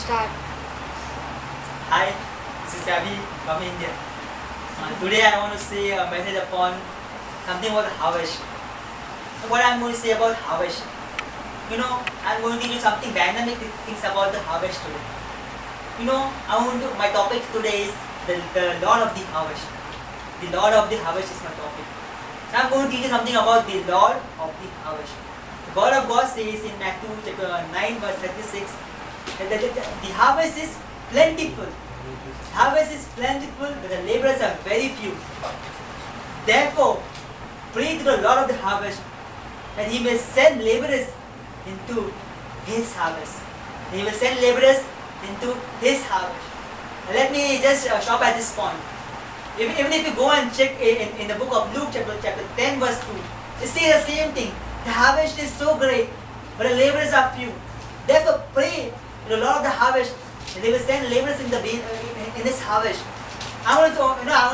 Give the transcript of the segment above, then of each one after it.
Start. Hi, this is Abhi from India. Today I want to say a message upon something about harvest. So what I'm going to say about harvest, I'm going to teach you something dynamic things about the harvest today. My topic today is the Lord of the harvest. The Lord of the harvest is my topic. So I'm going to teach you something about the Lord of the harvest. The word of God says in Matthew chapter 9 verse 36 that the harvest is plentiful. Harvest is plentiful, but the laborers are very few. Therefore, pray to the Lord of the harvest that He may send laborers into His harvest. He will send laborers into His harvest. Let me just stop at this point. Even if you go and check in the book of Luke chapter 10 verse 2, you see the same thing. The harvest is so great, but the laborers are few. Therefore, pray to the Lord of the harvest that He will send laborers in this harvest. I want to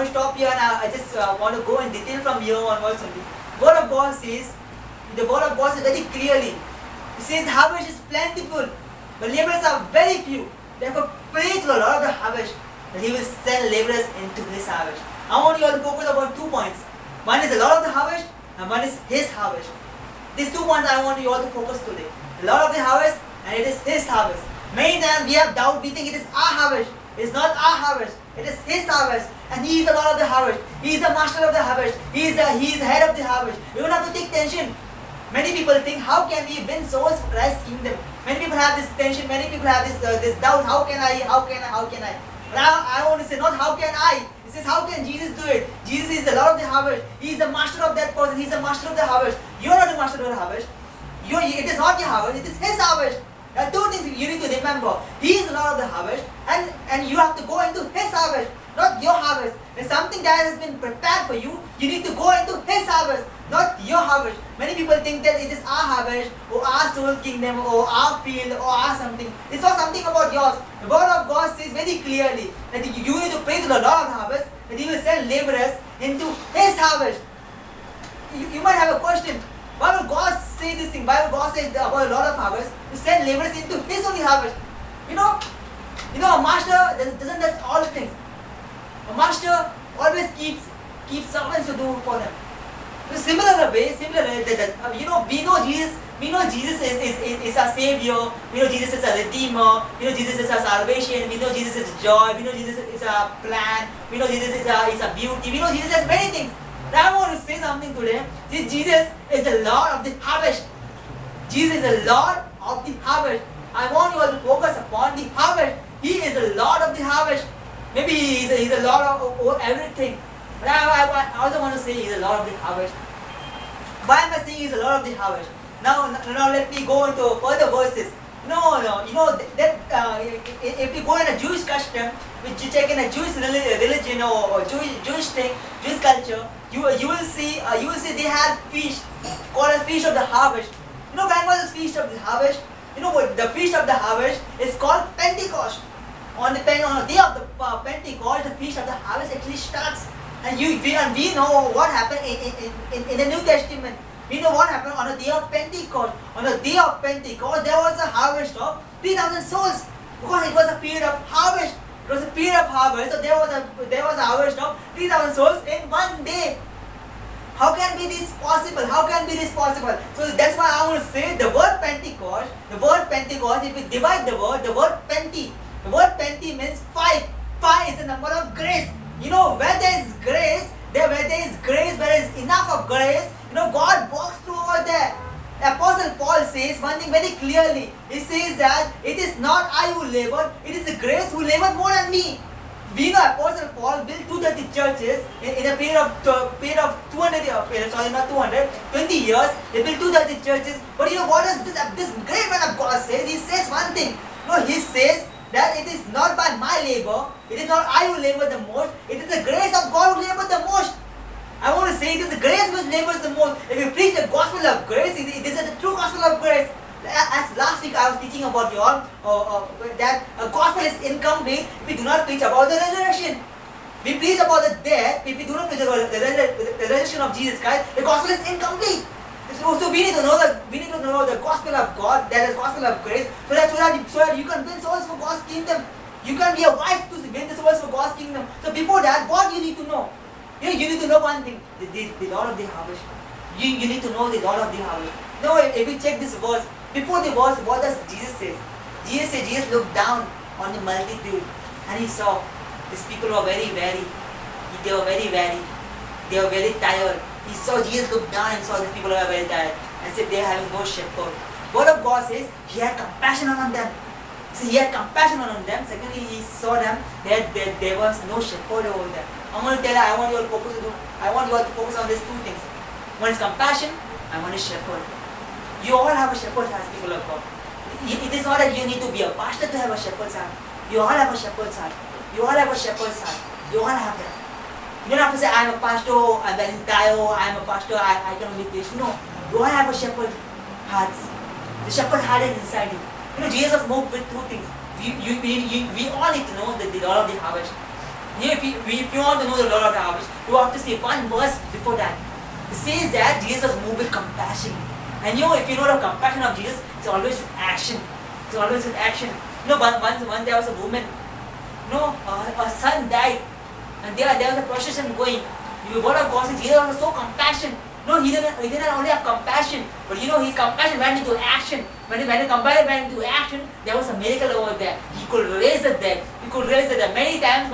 stop here and I just want to go in detail from here onwards only. Word of God says, the word of God says very clearly. It says the harvest is plentiful, but laborers are very few. Therefore, pray to the Lord of the harvest that He will send laborers into His harvest. I want you all to focus upon 2 points. One is the Lord of the harvest and one is His harvest. These 2 points I want you all to focus today. The Lord of the harvest and it is His harvest. Many times we have doubt, we think it is our harvest. It is not our harvest. It is His harvest, and He is the Lord of the harvest. He is the master of the harvest. He is the head of the harvest. We don't have to take tension. Many people think, how can we win souls for Christ's kingdom? Many people have this tension. Many people have this doubt. How can I? But I want to say, not how can I. It says, how can Jesus do it? Jesus is the Lord of the harvest. He is the master of that person. He is the master of the harvest. You are not the master of the harvest. It is not your harvest. It is His harvest. There are 2 things you need to remember. He is the Lord of the harvest, and you have to go into His harvest, not your harvest. There's something that has been prepared for you. You need to go into His harvest, not your harvest. Many people think that it is our harvest, or our soul kingdom, or our field, or our something. It's not something about yours. The word of God says very clearly that you need to pray to the Lord of the harvest, that He will send laborers into His harvest. You might have a question. Why will God say this thing? Why will God say about a lot of harvest to send laborers into His only harvest? A master doesn't do all the things. A master always keeps servants to do for them. In a similar way, we know Jesus is our Savior. We know Jesus is our Redeemer. We know Jesus is our salvation. We know Jesus is joy. We know Jesus is our plan. We know Jesus is our beauty. We know Jesus has many things. But I want to say something today. Jesus is the Lord of the harvest. Jesus is the Lord of the harvest. I want you all to focus upon the harvest. He is the Lord of the harvest. Maybe He's the Lord of everything. But I also want to say He's the Lord of the harvest. Why am I saying He's the Lord of the harvest? Now let me go into further verses. If you go in a Jewish custom, which you check in a Jewish religion or Jewish thing, Jewish culture, you will see they have feast called a feast of the harvest. When was the feast of the harvest? The feast of the harvest is called Pentecost. On the day of the Pentecost, the feast of the harvest actually starts. And we know what happened in the New Testament. We know what happened on the day of Pentecost. On the day of Pentecost, there was a harvest of 3,000 souls, because it was a period of harvest. It was a period of harvest, so there was a harvest of 3,000 souls in one day. How can be this possible? How can be this possible? So that's why I want to say the word Pentecost, if we divide the word Penti means 5. 5 is the number of grace. Where there is grace, where there is enough of grace, God walks through over there. Apostle Paul says one thing very clearly. He says that it is not I who labor, it is the grace who labored more than me. We know Apostle Paul built 230 churches in a period of 20 years. They built 230 churches. But what does this great man of God says? He says one thing. He says that it is not by my labor, it is not I who labor the most, it is the grace of God who labor the most. I want to say it is the grace which labors the most. If you preach the gospel of grace, it is the true gospel of grace. As last week I was teaching about you all, that a gospel is incomplete if we do not preach about the resurrection. We preach about the death, if we do not preach about the resurrection of Jesus Christ, the gospel is incomplete. So we need to know the gospel of God, that is gospel of grace, so that you can win souls for God's kingdom. You can be a wife to win this world for God's kingdom. So before that, what you need to know? You need to know one thing, the Lord of the harvest. You need to know the Lord of the harvest. Now if we check this verse, before the verse, what does Jesus say? Jesus looked down on the multitude and he saw these people were very weary. They were very weary. They were very tired. He saw Jesus look down and saw these people were very tired and said they are having no shepherd. Word of God says he had compassion on them. So he had compassion on them. Secondly, he saw them that there was no shepherd over there. I'm going to tell you, I want you all to focus on these two things. One is compassion and one is shepherd. You all have a shepherd as people of God. It is not that you need to be a pastor to have a shepherd's heart. You all have a shepherd's heart. You all have a shepherd's heart. You all have that. You don't have to say, I'm a pastor, I'm very tired, I'm a pastor, I can only preach. No. You all have a shepherd's heart. The shepherd heart is inside you. You know, Jesus moved with two things. We all need to know the Lord of the harvest. If you want to know the Lord of the harvest, you have to see one verse before that. It says that Jesus moved with compassion. And you know, if you know the compassion of Jesus, it's always with action. It's always with action. You know, once there was a woman, you know, her son died. And there was a procession going. You got a gossip. Jesus was so compassionate. No, he didn't only have compassion, but you know his compassion went into action. When the compassion went into action, there was a miracle over there. He could raise the dead. He could raise the dead. Many times.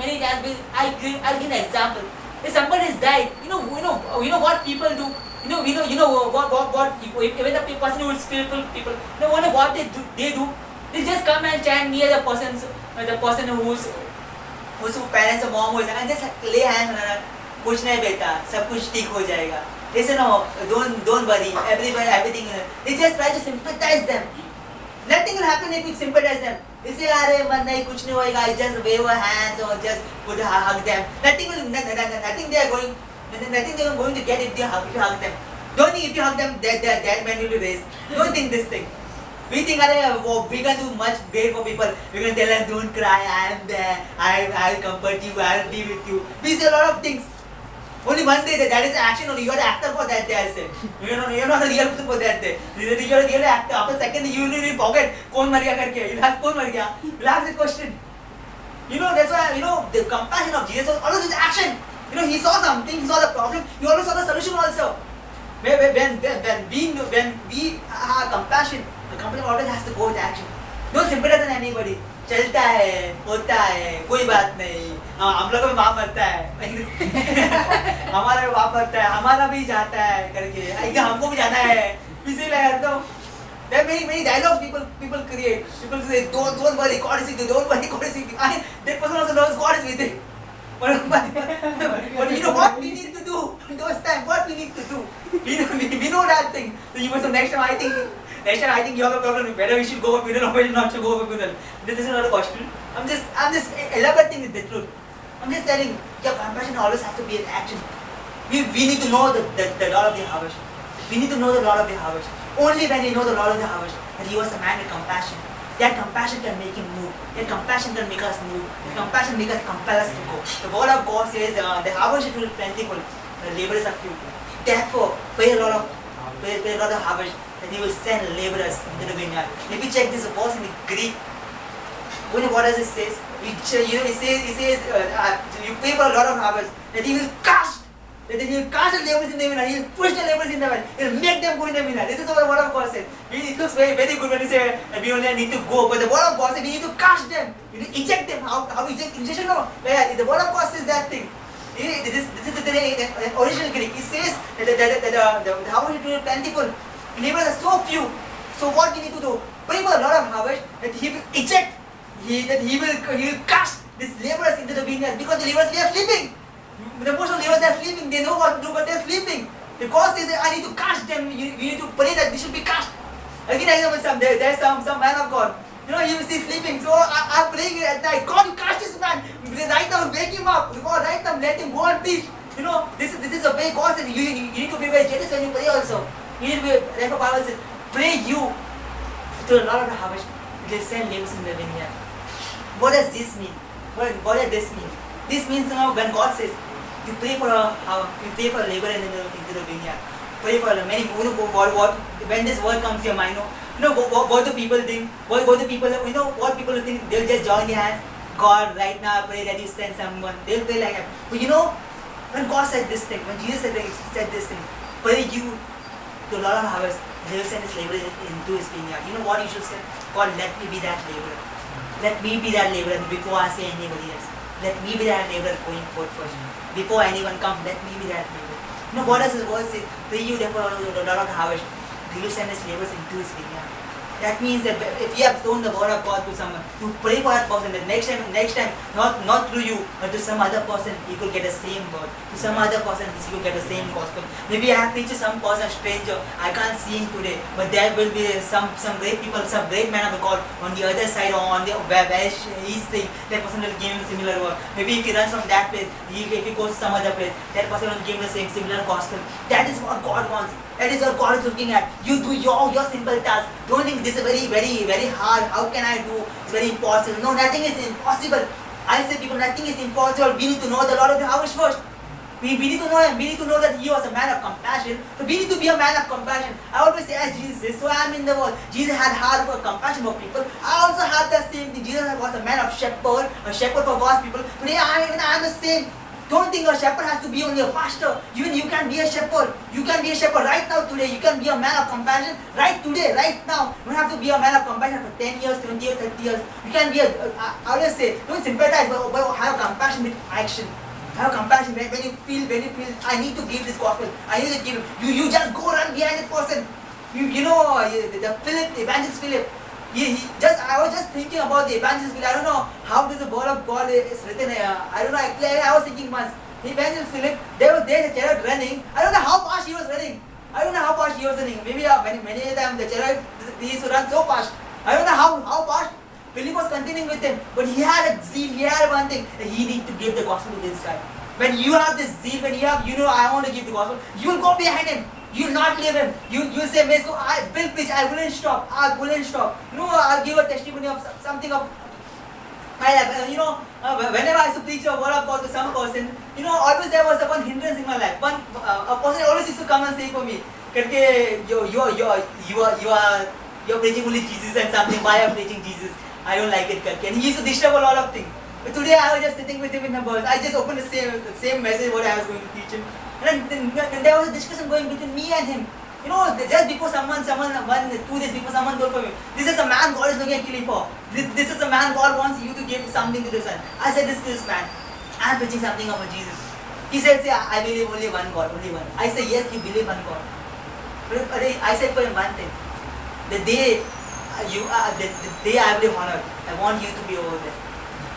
I'll give an example. If somebody is died, you know what people do. You know what even the person who is spiritual people. You know what they do. They just come and stand near the person whose parents or mom was, and just lay hands on her. कुछ नहीं बेटा, सब कुछ ठीक हो जाएगा. They say no, don't worry, everything. They just try to sympathize them. Nothing will happen if you sympathize them. They say, अरे मन नहीं, कुछ नहीं होएगा. Just wave your hands or just put hug them. Nothing they are going to get if you hug them. Don't think if you hug them, that man will be raised. Don't think this thing. We think we can do much great for people. We can tell them, don't cry, I am there. I will comfort you, I will be with you. We say a lot of things. Only one day, that is action only. You are the actor for that day, I say. You are not a real person for that day. You are a real actor. After second day, you will really forget कौन मर गया करके. You'll ask कौन मर गया. You'll ask the question. You know, that's why, the compassion of Jesus was always with action. You know, he saw something, he saw the problem, he always saw the solution also. When we have compassion, the compassion always has to go with action. Don't sympathize with anybody. चलता है, होता है, कोई बात नहीं. हम लोग को भी माफ करता है. हमारा भी माफ करता है, हमारा भी जाता है करके. हमको भी जाना है. इसीलिए करता हूँ. There are many dialogues people create. People say, don't worry, God is with you. Don't worry, God is with you. That person also knows God is with you. But you know what we need to do those times? What we need to do? We know that thing. So you must know next time I think you have a problem. Whether we should go for funeral or whether not to go for funeral. This is not a question. I'm just elaborating with the truth. I'm just telling your compassion always has to be in action. We need to know the Lord of the harvest. We need to know the Lord of the harvest. Only when we know the Lord of the harvest, that He was a man with compassion. That compassion can make Him move. That compassion can make us move. That compassion make us compel us to go. The word of God says, the harvest is plentiful, the laborers are few. Therefore, pray a lot of harvest, that He will send laborers into the vineyard. If you check this verse in the Greek, what does it say? It says, you pray for a lot of harvest, that He will cast. That He will cast the laborers in the vineyard. He will push the laborers in the vineyard. He will make them go in the vineyard. This is what the word of God says. It looks very, very good when you say that we only need to go. But the word of God says we need to cast them. We need to eject them. How injection? No. The word of God says that thing. This is the original Greek. It says that the harvest will be plentiful. Laborers are so few. So what we need to do? Pray for a lot of harvest, that He will eject. That He will cast these laborers into the vineyard, because the laborers, they are sleeping. The most of the laborers, they are sleeping. They know what to do, but they are sleeping. The God says that I need to cast them. You need to pray that they should be cast. Again, there is some man of God. You know, he was sleeping. So I'm praying at night. God, you cast this man. Right now, wake him up. God, right now, let him go and preach. You know, this is a way God says. You need to be very jealous when you pray also. You need to be, therefore Bible says, pray you to the Lord of the harvest. He will send laborers in the vineyard. What does this mean? What does this mean? This means when God says, you pray for a labor into the vineyard. pray for many. What when this word comes to your mind, what do people think? What do people, what people think? They'll just join their hands. God, right now I pray that you send someone. They'll pray like that. But when God said this thing, when Jesus said this thing, pray you to Lord of Harvest, He'll send His laborer into His vineyard. You know what you should say? God, let me be that laborer. Let me be that laborer before I say anybody else. Let me be that laborer going forth first. Before anyone comes, let me be that laborer. What does His word say? Pray you therefore to Lord of Harvest, He'll send His laborers into His vineyard. That means that if you have thrown the word of God to someone, you pray for that person, that next time, not through you, but to some other person, he could get the same word. To some other person, he could get the same gospel. Maybe I have preached to some person, stranger, I can't see him today, but there will be some great people, some great man of God on the other side, or on the where he's staying, that person will give him a similar word. Maybe if he runs from that place, if he goes to some other place, that person will give him the same similar gospel. That is what God wants. That is what God is looking at. You do your simple task. Don't think this is very, very, very hard. How can I do? It's very impossible. No, nothing is impossible. I say people, nothing is impossible. We need to know the Lord of the Harvest first. We need to know Him. We need to know that He was a man of compassion. So we need to be a man of compassion. I always say, as Jesus is, so I am in the world. Jesus had heart for compassion for people. I also have the same thing. Jesus was a man of shepherd, a shepherd for God's people. Today I am the same. Don't think a shepherd has to be only a pastor. Even you can be a shepherd. You can be a shepherd right now today. You can be a man of compassion right today, right now. You don't have to be a man of compassion for 10 years, 20 years, 30 years. You can be I always say, don't sympathize, but have compassion with action. Have compassion when you feel, I need to give this gospel. I need to give it. You just go run behind this person. The evangelist Philip. I was just thinking about the evangelist. I don't know how this word of God is written. I don't know. I was thinking once. The evangelist Philip, there a chariot running. I don't know how fast he was running. Maybe many times the chariot he used to run so fast. I don't know how fast. Philip was continuing with him, but he had a zeal. He had one thing that he need to give the gospel to this guy. When you have this zeal, when you have, I want to give the gospel, you will go behind him. You will not leave him. You say, I will preach. I wouldn't stop. I'll give a testimony of something of my life. Whenever I used to preach a word of God to some person, always there was one hindrance in my life. A person always used to come and say for me, you're preaching only Jesus and something. Why are you preaching Jesus? I don't like it. And he used to disturb a lot of things. But today I was just sitting with him in the bus. I just opened the same message what I was going to teach him. And then there was a discussion going between me and him. Just before someone 2 days before someone told for me, this is a man God is looking at killing for. This is a man God wants you to give something to this man. I said this to this man. I am preaching something about Jesus. He said, I believe only one God, only one. I said, yes, you believe one God. But I said for him one thing. The day I will be honored, I want you to be over there.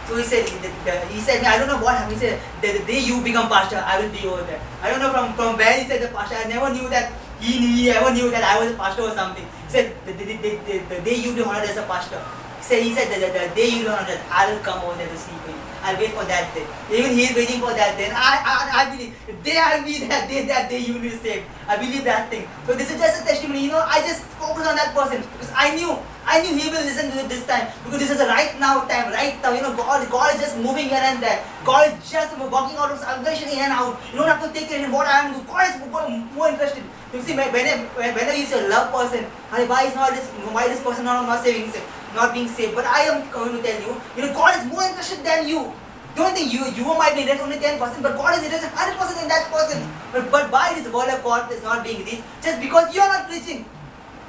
So he said, I don't know what happened. He said, the day you become pastor, I will be over there. I don't know from where he said the pastor. I never knew that he ever knew that I was a pastor or something. He said, the day you be honored as a pastor. He said the day you be honored, I will come over there to see for you. I'll wait for that day. Even he is waiting for that day. I believe, the day I'll be that day you will be saved. I believe that thing. So this is just a testimony. I just focus on that person because I knew he will listen to it this time because this is a right now time. Right now, God is just moving here and there. God is just walking out of salvation in and out. You don't have to take it in what I am doing. God is more interested. You see, whenever you say love person, why this person not saving himself, not being saved? But I am going to tell you, God is more interested than you. Don't think you might be interested only 10%, but God is interested 100% in that person. But why this word of God is not being reached? Just because you are not preaching.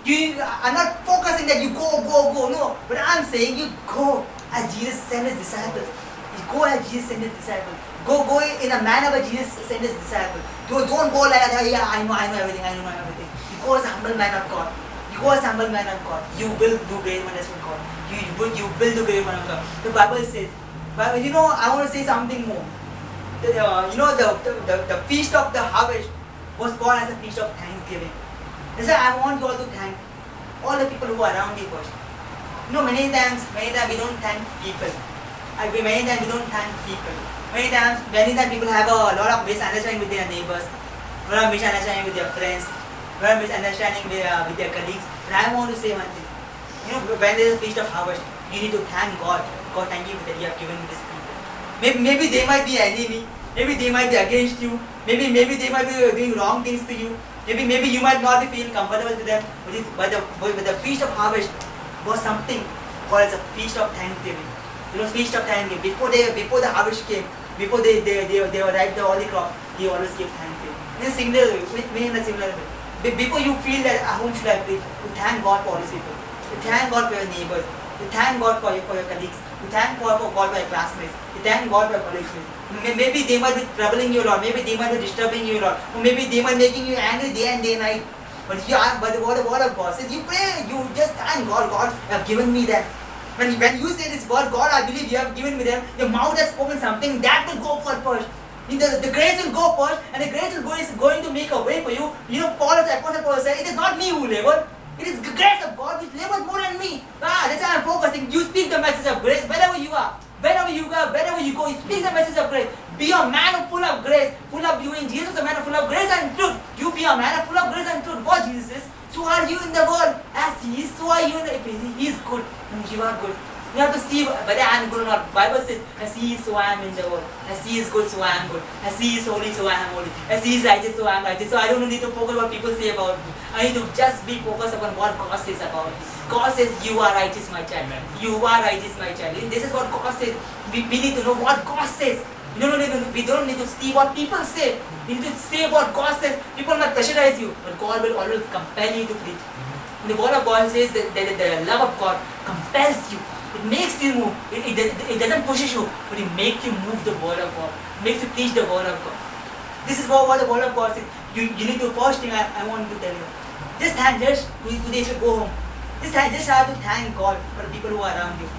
I'm not focusing that you go. No, but I'm saying you go as Jesus sent his disciples. You go as Jesus sent his disciples. Go in a manner where Jesus sent his disciples. Don't go like, yeah, I know everything. You go as a humble man of God. You will do great wonders with God. You will do great wonders with God. The Bible says, but I want to say something more. The feast of the harvest was called as a feast of thanksgiving. That's why I want you all to thank all the people who are around you first. Many times we don't thank people. Many times we don't thank people. Many times people have a lot of misunderstanding with their neighbors, a lot of misunderstanding with their friends, a lot of misunderstanding with their colleagues. But I want to say one thing. When there is a feast of harvest, you need to thank God. God, thank you that you have given me this people. Maybe they might be enemy. Maybe they might be against you. Maybe they might be doing wrong things to you. Maybe you might not be feeling comfortable to them, but the feast of harvest was something called as a feast of thanksgiving. Feast of thanksgiving. Before the harvest came, before they ripe all the crop, he always gave thanksgiving. In a similar way. Before you feel that whom should I preach, you thank God for all these people. You thank God for your neighbors. You thank God for your colleagues. You thank God for your classmates. You thank God for your colleagues. Maybe they might be troubling you a lot. Maybe they might be disturbing you a lot. Or maybe they might be making you angry day and day night. But the word of God says, you pray, you just thank God. God, you have given me that. When you say this word, God, I believe you have given me them, your mouth has spoken something that will go for first. The grace will go first, and the grace is going to make a way for you. Paul, as Apostle Paul said, it is not me who labored, it is the grace of God which labored more than me. That's why I'm focusing. You speak the message of grace wherever you are. Wherever you go, you speak the message of grace. Be a man full of grace, full of you in Jesus, a man full of grace and truth. You be a man full of grace and truth. What Jesus is, so are you in the world. As He is, so are you in the world. He is good, and you are good. You have to see whether I am good or not. Bible says, as He is, so I am in the world. As He is good, so I am good. As He is holy, so I am holy. As He is righteous, so I am righteous. So I don't need to focus on what people say about me. I need to just be focused upon what God says about me. God says, you are righteous, my child. Amen. You are righteous, my child. This is what God says. We need to know what God says. We don't need to see what people say. We need to say what God says. People might pressurize you, but God will always compel you to preach. The word of God says that the love of God compels you. It makes you move. It doesn't push you, but it makes you move the word of God. It makes you preach the word of God. This is what the word of God says. You need to, first thing I want to tell you. Just today if you go home, just have to thank God for the people who are around you.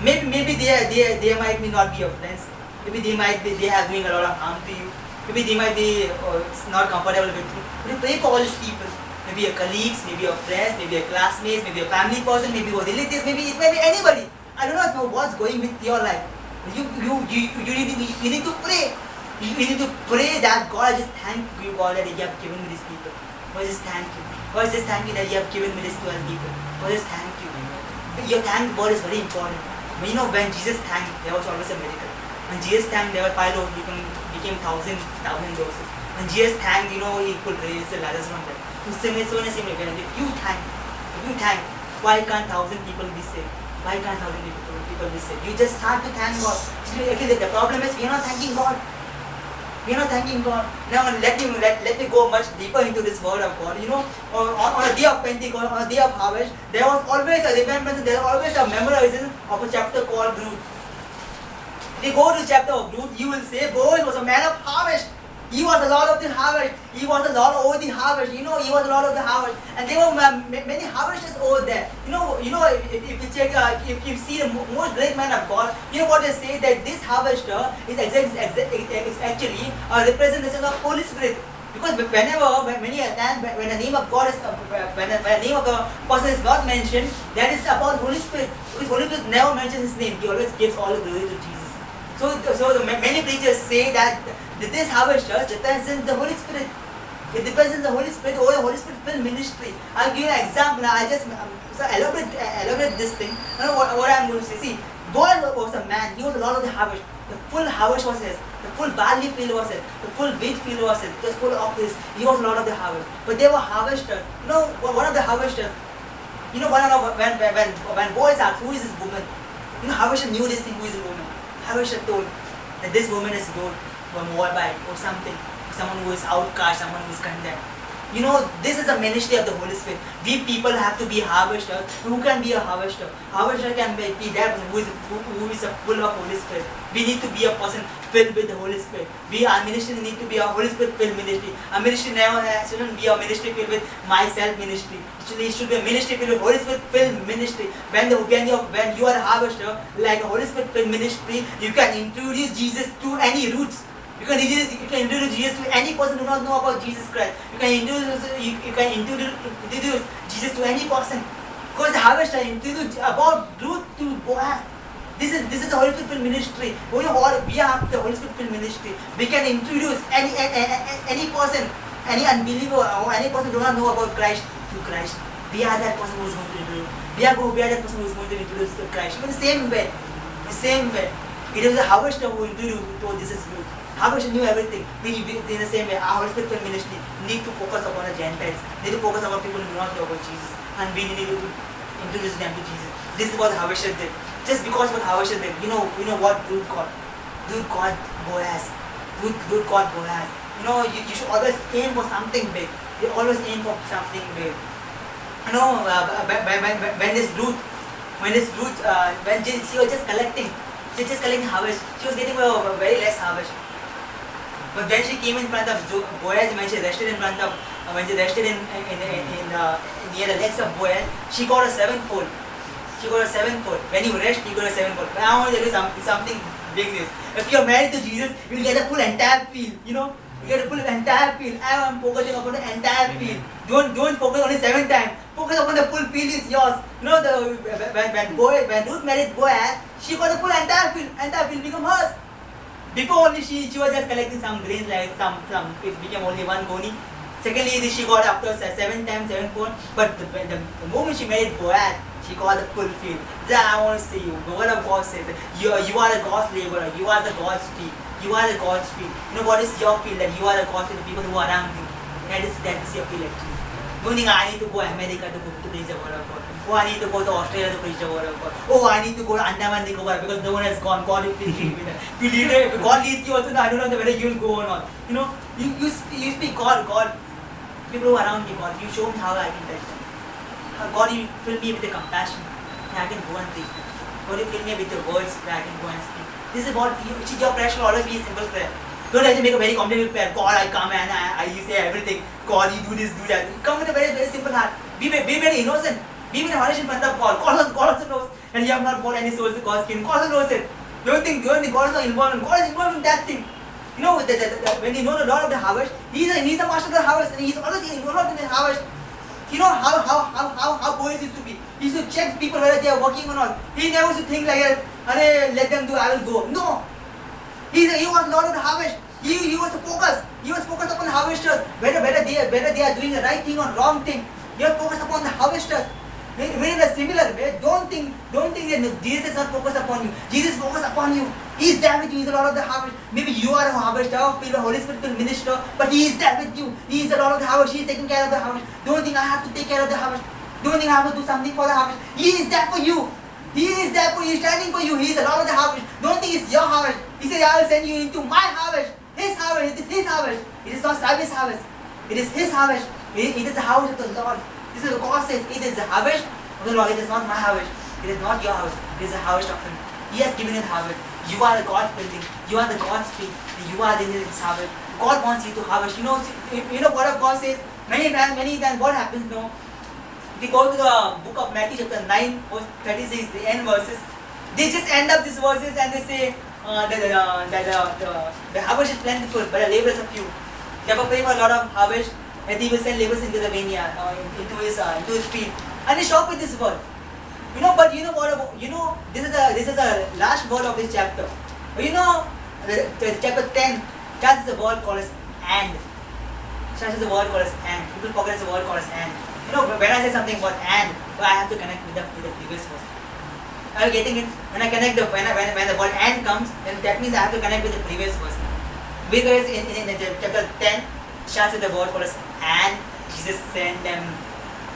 Maybe they might not be your friends. Maybe they are doing a lot of harm to you. Maybe they might be not comfortable with you. But you pray for all these people. Maybe your colleagues, maybe your friends, maybe your classmates, maybe your family person, maybe your relatives, maybe it may be anybody. I do not know what's going with your life. You need to pray. You need to pray that God, I just thank you, God, that you have given me these people. God, just thank you. God, just thank you that you have given me these 12 people. God, just thank you. Your thank God is very important. But when Jesus thanked, there was always a miracle. When Jesus thanked, there were 5 loaves became 1,000 doses. When Jesus thanked, he could raise the Lazarus from death. So in the same way, if you thank, why can't 1,000 people be saved? Why can't 1,000 people be saved? You just start to thank God. Okay, the problem is we are not thanking God. We are not thanking God. Now let me go much deeper into this word of God. On a day of Pentecost, on a day of harvest, there was always a remembrance, there was always a memorization of a chapter called Ruth. If you go to the chapter of Ruth, you will say Boaz was a man of harvest. He was the Lord of the harvest. He was the Lord over the harvest. He was the Lord of the harvest. And there were many harvesters over there. If you check, if you see the most great man of God, you know what they say, that this harvester is actually a representation of Holy Spirit. Because when the name of God is, when the name of the person is not mentioned, that is about Holy Spirit. Because Holy Spirit never mentions his name. He always gives all the glory to Jesus. So many preachers say that this harvester represents the Holy Spirit. It represents the Holy Spirit or the Holy Spirit filled ministry. I'll give you an example. I just elaborate this thing. What I'm going to say. See, Boaz was a man. He was the Lord of the harvest. The full harvest was his. The full barley field was his. The full wheat field was his. It was full of his. He was the Lord of the harvest. But there were harvesters. One of the harvesters. When Boaz asked, who is this woman? Harvester knew this thing. Who is this woman? Harvester told that this woman is Lord. Moabite or something, someone who is outcast, someone who is condemned. This is the ministry of the Holy Spirit. We people have to be harvesters. Who can be a harvester? Harvester can be that person who is full of Holy Spirit. We need to be a person filled with the Holy Spirit. Our ministry need to be a Holy Spirit filled ministry. Our ministry shouldn't be a ministry filled with myself ministry. It should be a ministry filled with Holy Spirit filled ministry. When you are a harvester, like a Holy Spirit filled ministry, you can introduce Jesus to any roots. You can introduce Jesus to any person who does not know about Jesus Christ. You can introduce Jesus to any person. Because the harvester introduced about Ruth to Boaz. This is the Holy Spirit ministry. We have the Holy Spirit ministry. We can introduce any person, any unbeliever or any person who does not know about Christ to Christ. We are that person who is going to introduce. We are that person who is going to introduce to Christ. In the same way, it is the harvester who introduced this is Ruth. Habash knew everything. In the same way, our spiritual ministry need to focus upon the Gentiles, need to focus upon people who do not know about Jesus, and we need to introduce them to Jesus. This is what Habash did. Just because what Habash did, you know what Ruth got Boaz. Ruth got Boaz. You should always aim for something big. You always aim for something big. When she was just collecting harvest, she was getting a very less harvest. But when she came in front of Boaz, when she rested in front of, when she rested in near the legs of Boaz, she got a sevenfold. She got a sevenfold. When you rest, you got a sevenfold. But I want to tell you something big news. If you are married to Jesus, you will get a full entire field. You get a full entire field. I am focusing upon the entire field. Don't focus only 7 times. Focus upon the full field is yours. When Ruth married Boaz, she got the full entire field become hers. Before only she was just collecting some grains, like some it became only one goni. Secondly, she got after 7 times 7 but the moment she married Boaz, she got the full field. I want to say you. The word of God says that you are the God's laborer. You are the God's field. You are the God's field. What is your field? That you are the God's field. The people who are around you. That is your field actually. Don't think I need to go to America to preach the word of God. Oh, I need to go to Australia to preach the word of God. Oh, I need to go to Andaman Nicobar because no one has gone. God will please lead me there. If God leads you also, I don't know whether you will go or not. You speak God. People who are around you, God, you show me how I can touch them. God, you fill me with the compassion that I can go and preach. God, you fill me with the words that I can go and speak. This is what your prayer should always be a simple prayer. Don't have to make a very complicated prayer. God, I come and you say everything. God, you do this, do that. Come with a very, very simple heart. Be very innocent. Be very honest in front of God. God also knows. And you have not bought any souls to God's kingdom. God also knows it. Don't think God is not involved. God is involved in that thing. When you know the Lord of the harvest, He's a master of the harvest, and He's always involved in the harvest. How Boaz used to be. He used to check people whether they are working or not. He never used to think like, let them do, I will go. No. He was Lord of the harvest. He was focused. He was focused upon the harvesters. Whether they are doing the right thing or wrong thing. He was focused upon the harvesters. Very similar way. Don't think that Jesus is not focused upon you. Jesus is focused upon you. He is there with you. He is the Lord of the harvest. Maybe you are a harvester, filled with Holy Spirit will minister, but He is there with you. He is the Lord of the harvest. He is taking care of the harvest. Don't think I have to take care of the harvest. Don't think I have to do something for the harvest. He is there for you. He is there for you, standing for you. He is the Lord of the harvest. Don't think it's your harvest. He said, I will send you into my harvest. His harvest. It is His harvest. It is not Sabi's harvest. It is His harvest. It is the harvest of the Lord. This is what God says. It is the harvest of the Lord. It is not my harvest. It is not your harvest. It is the harvest of Him. He has given you the harvest. You are the God's building. You are the God's field. You are the harvest. God wants you to harvest. What God says many times. What happens? If we go to the book of Matthew chapter 9, verse 36, the end verses, they just end up these verses and they say the harvest is plentiful, but the laborers are few. Therefore, pray for a lot of harvest, and He will send laborers into the vineyard, into His field. And they stop with this word. But this is the last word of this chapter. The chapter 10 starts with the word called as and. Starts with the word called as and. People forget the word called as and. When I say something about and, I have to connect with the previous verse. Are you getting it? When I connect when the word and comes, then that means I have to connect with the previous verse. Because in chapter 10, starts with the word called as and Jesus sent them.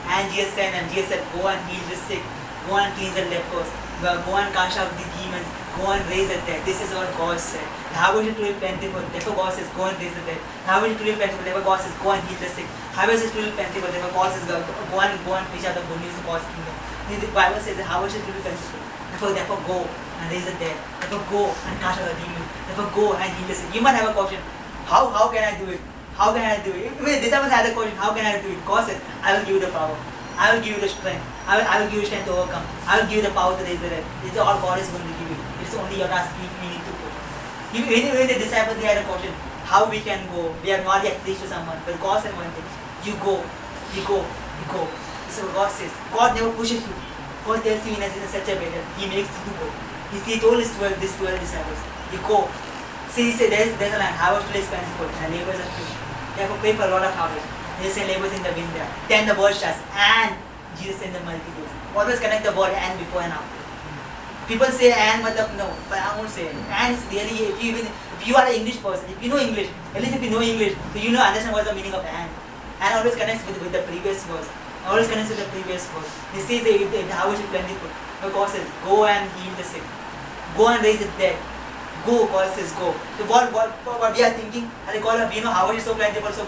And Jesus sent them. Jesus said, go and heal the sick, go and cleanse the lepers, go and cast out the demons, go and raise the dead. This is what God said. The harvest is truly plentiful. Therefore God says, go and raise the dead. The harvest is truly plentiful. Therefore God says, go and heal the sick. Harvest is truly plentiful. Therefore God says, go and preach out the good news of God's kingdom. The Bible says the harvest is truly plentiful. Therefore go and raise the dead. Therefore go and cast out the demons. Therefore go and heal the sick. You might have a question. How can I do it? How can I do it? If the disciples had a question, how can I do it? God says, I will give you the power. I will give you the strength. I will give you strength to overcome. I will give you the power to raise the dead. This is all God is going to give you. It's only your task we need to go. Even the disciples, they had a question, how we can go? We have not yet preached to someone. But God said one thing, you go. This is what God says. God never pushes you. God tells you in such a way that He makes you to go. He told these 12 disciples, you go. See, He said there's a land, harvest is plentiful, and laborers are few. Therefore pray for a lot of harvest. He sent laborers in the vineyard. Then the word starts, and Jesus sent the multitudes. Always connect the word and before and after. People say and matlab no, but I won't say and. And is really if you are an English person, if you know English, at least if you know English, so you know understand what's the meaning of and. And always connects with the previous verse. Always connects with the previous verse. This says the harvest is plentiful. God says, go and heal the sick. Go and raise the dead. Go, God says go. So what we are thinking, and they call it, harvest is so plentiful, so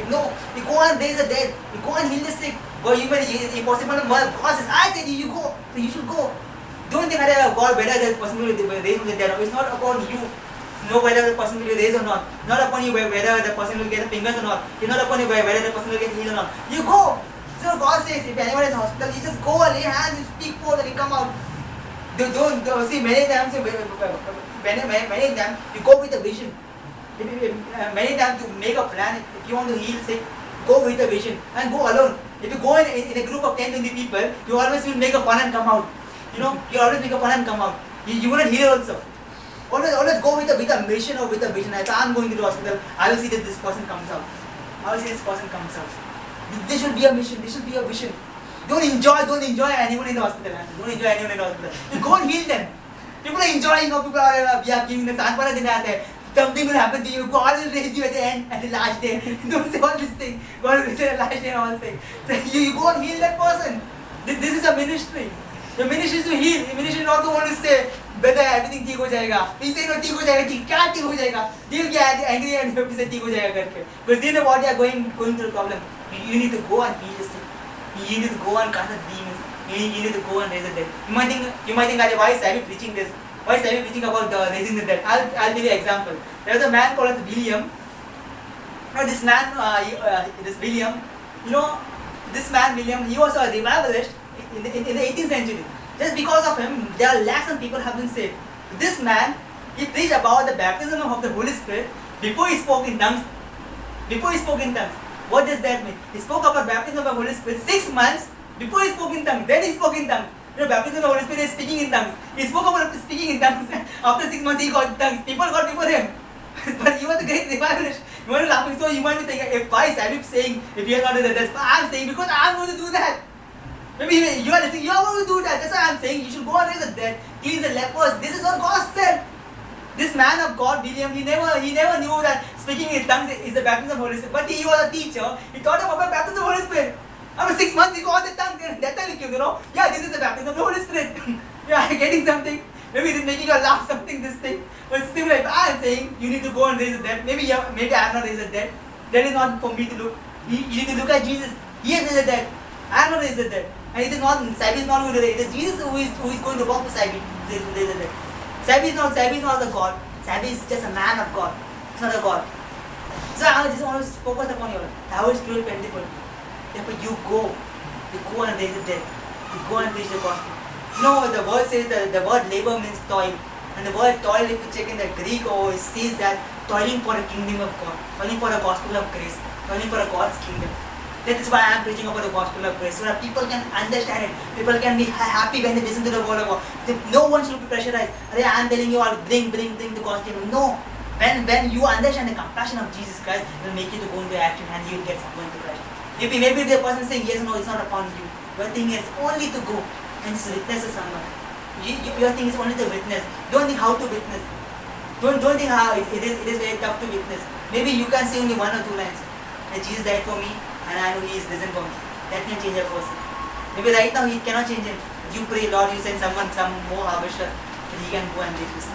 no, we go and raise the dead. We go and heal the sick. God, you made it impossible. God says, I said you go, so you should go. Don't think that God whether the person will raise from the dead. It's not upon you. Know whether the person will be raised or not. Not upon you whether the person will get the fingers or not. It's not upon you whether the person will get healed or not. You go. So God says, if anyone is in hospital, you just go and lay hands, you speak forth and you come out. Don't see many times. Many times you go with a vision. Many times you make a plan. If you want to heal sick, go with a vision and go alone. If you go in a group of 10, 20 people, you always will make a fun and come out. You always make a fun and come out. You will not heal also. Always go with a mission or with a vision. If I am going to the hospital, I will see that this person comes out. I will see this person comes out. This should be a mission. This should be a vision. Don't enjoy anyone in the hospital. Don't enjoy anyone in the hospital. You go and heal them. People are enjoying. People are giving the sanpara din. Something will happen to you. God will raise you at the end, at the last day. Don't say all this thing. God will raise you at the last day and all things. So you go and heal that person. This is a ministry. The ministry is to heal. The ministry is not the one to say whether everything ठीक हो जाएगा. He say no ठीक हो जाएगा. क्या ठीक हो जाएगा? They will get angry and you say ठीक हो जाएगा करके. Because they know what they are going through the problem. You need to go and heal this thing. You need to go and cast the demons. You need to go and raise the dead. You might think, why is Sabi preaching this? Why is Sabi preaching about raising the dead? I'll give you an example. There was a man called as William. This man, this William, this man William, he was a revivalist in the 18th century. Just because of him, there are lakhs of people have been saved. This man, he preached about the baptism of the Holy Spirit before he spoke in tongues. What does that mean? He spoke about baptism of the Holy Spirit 6 months before he spoke in tongues. Then he spoke in tongues. Baptism of the Holy Spirit is speaking in tongues. He spoke about speaking in tongues. After 6 months, he got tongues. People got before him. But he was a great revivalist. You want to laugh? So you might be thinking, why is Sabib saying if he has not done that? I'm saying because I'm going to do that. Maybe you are listening, you are going to do that. That's why I'm saying you should go and raise the dead, cleanse the lepers. This is what God said. This man of God, William, he never knew that speaking in tongues is the baptism of the Holy Spirit. But he was a teacher. He taught him about the baptism of the Holy Spirit. After 6 months, he got the tongues. And that time he came, yeah, this is the baptism of the Holy Spirit. You are getting something. Maybe it is making you laugh, something, this thing. But still, if I am saying you need to go and raise the dead, maybe I have not raised the dead. That is not for me to look. You need to look at Jesus. He has raised the dead. I have not raised the dead. And it is not, Sabi is not going to raise it. It is Jesus who is going to walk with Sabi. Sabi is not the God. Sabi is just a man of God. It's not a God. So I just want to focus upon your how is truly plentiful. Therefore you go and raise the dead. You go and preach the gospel. The word says that the word labor means toil. And the word toil, if you check in the Greek, it says that toiling for a kingdom of God. Toiling for a gospel of grace. Toiling for a God's kingdom. That is why I am preaching about the gospel of grace, so that people can understand it. People can be happy when they listen to the word of God. No one should be pressurized. I am telling you all, bring the gospel. No. When you understand the compassion of Jesus Christ, it will make you to go into action and you will get someone to Christ. Maybe the person saying yes or no, it's not upon you. Your thing is only to go and just witness to someone. Your thing is only to witness. Don't think how to witness. Don't think how it is very tough to witness. Maybe you can say only 1 or 2 lines. That Jesus died for me. And I know he is risen for me. That can change a person. Maybe right now he cannot change him. You pray, Lord, you send some more harvester, that he can go and make this.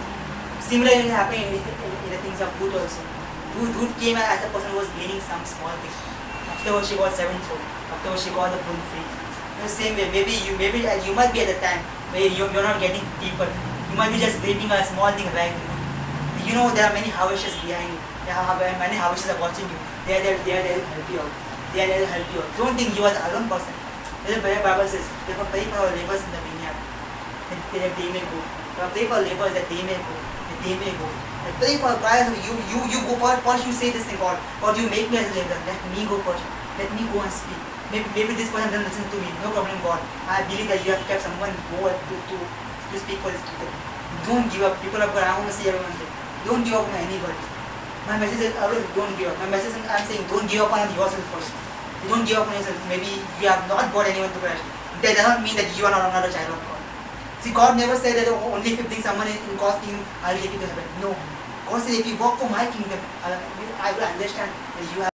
Similarly, it happened in the things of Ruth also. Ruth came as a person who was gaining some small thing. Afterwards, she got 7-fold. Afterwards, she got the full free. In the same way, maybe you might be at the time where you're not getting deeper. You might be just reaping a small thing right now. There are many harvesters behind you. There are many harvesters are watching you. They are there to help you out. They are there to help you out. Don't think you are the alone person. The Bible says, therefore pray for our laborers in the vineyard, that they may go. Pray for laborers that they may go. Pray for God. You go first. You say this thing, God, you make me as a laborer. Let me go first. Let me go and speak. Maybe this person doesn't listen to me. No problem, God. I believe that you have kept someone more to speak for these people. Don't give up. People of God, I want to say everyone say, don't give up on anybody. My message is always don't give up. My message is I'm saying don't give up on yourself first. You don't give up on yourself. Maybe you have not brought anyone to Christ. That does not mean that you are not a child of God. See, God never said that only if you bring someone in God's kingdom, I will take you to heaven. No. God said, if you work for my kingdom, I will understand that you have